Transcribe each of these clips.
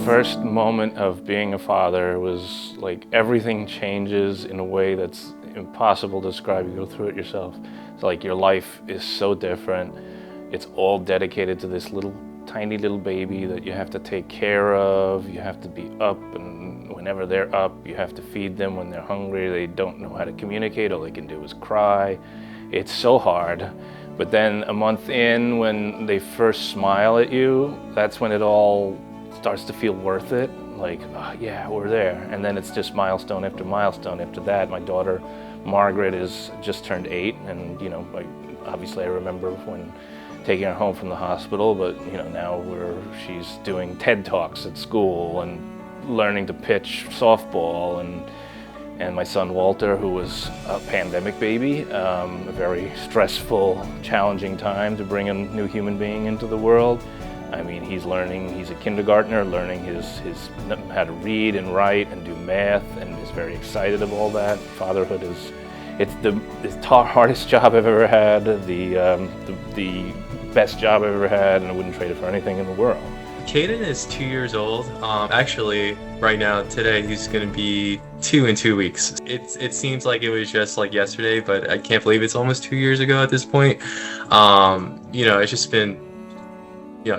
first moment of being a father was like everything changes in a way that's impossible to describe. You go through it yourself. It's like your life is so different. It's all dedicated to this little tiny little baby that you have to take care of. You have to be up, and whenever they're up, you have to feed them. When they're hungry, they don't know how to communicate. All they can do is cry. It's so hard. But then a month in, when they first smile at you, that's when it all starts to feel worth it. Like, oh, yeah, we're there. And then it's just milestone after milestone after that. My daughter, Margaret, is just turned 8, and obviously I remember when taking her home from the hospital, but now she's doing TED Talks at school and learning to pitch softball, and my son Walter, who was a pandemic baby, a very stressful, challenging time to bring a new human being into the world. I mean, he's a kindergartner, learning how to read and write and do math, and is very excited of all that. Fatherhood it's the hardest job I've ever had, the best job I've ever had, and I wouldn't trade it for anything in the world. Caden is 2 years old. Actually, right now, today, he's going to be 2 in 2 weeks. It seems like it was just like yesterday, but I can't believe it's almost 2 years ago at this point. It's just been,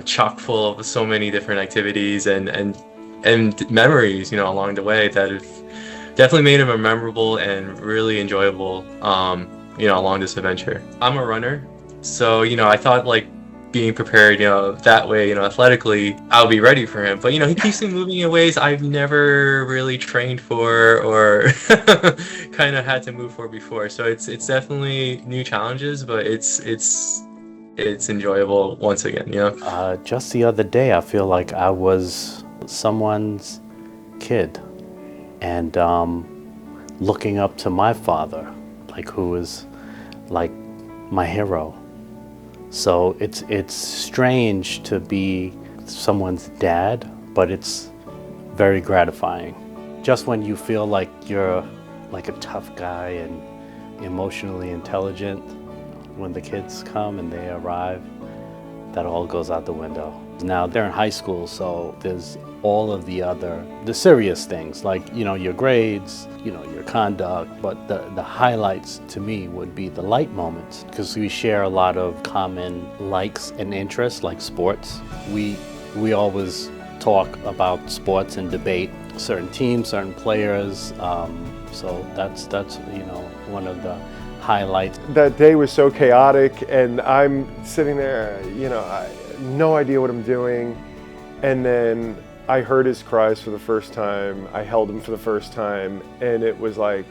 chock full of so many different activities and memories, along the way that have definitely made him memorable and really enjoyable, along this adventure. I'm a runner, so, I thought like being prepared, that way, athletically, I'll be ready for him. But, he keeps me moving in ways I've never really trained for or kind of had to move for before. So it's definitely new challenges, but it's enjoyable once again, Just the other day, I feel like I was someone's kid and looking up to my father, like who was like my hero. So it's strange to be someone's dad, but it's very gratifying. Just when you feel like you're like a tough guy and emotionally intelligent, when the kids come and they arrive, that all goes out the window. Now they're in high school, so there's all of the serious things like, your grades, your conduct, but the highlights to me would be the light moments, because we share a lot of common likes and interests like sports. We always talk about sports and debate certain teams, certain players, so that's one of the highlights. That day was so chaotic, and I'm sitting there, I no idea what I'm doing, and then I heard his cries for the first time. I held him for the first time, and it was like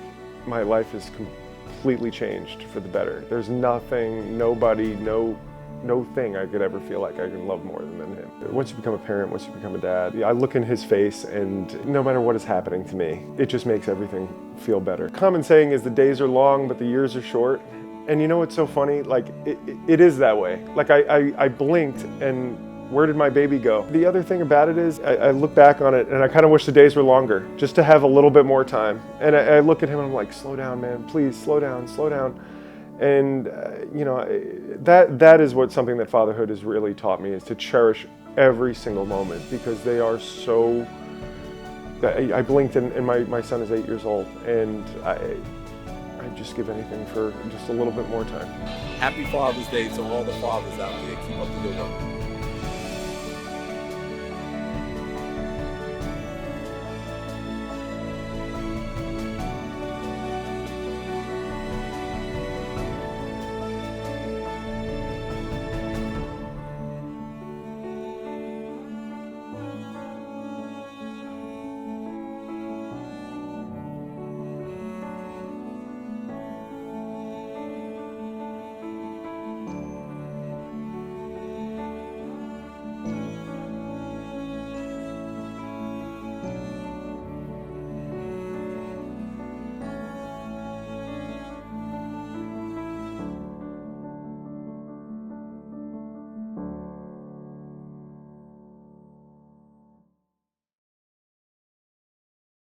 my life has completely changed for the better. There's nothing, nobody, no thing I could ever feel like I can love more than him. Once you become a parent, once you become a dad, I look in his face, and no matter what is happening to me, it just makes everything feel better. Common saying is the days are long, but the years are short. And what's so funny? Like, it is that way. Like, I blinked, and where did my baby go? The other thing about it is I look back on it, and I kind of wish the days were longer, just to have a little bit more time. And I look at him, and I'm like, slow down, man, please, slow down, slow down. And, that is something that fatherhood has really taught me, is to cherish every single moment, because they are so... I blinked, and my son is 8 years old, and I'd just give anything for just a little bit more time. Happy Father's Day to all the fathers out there. Keep up the good work.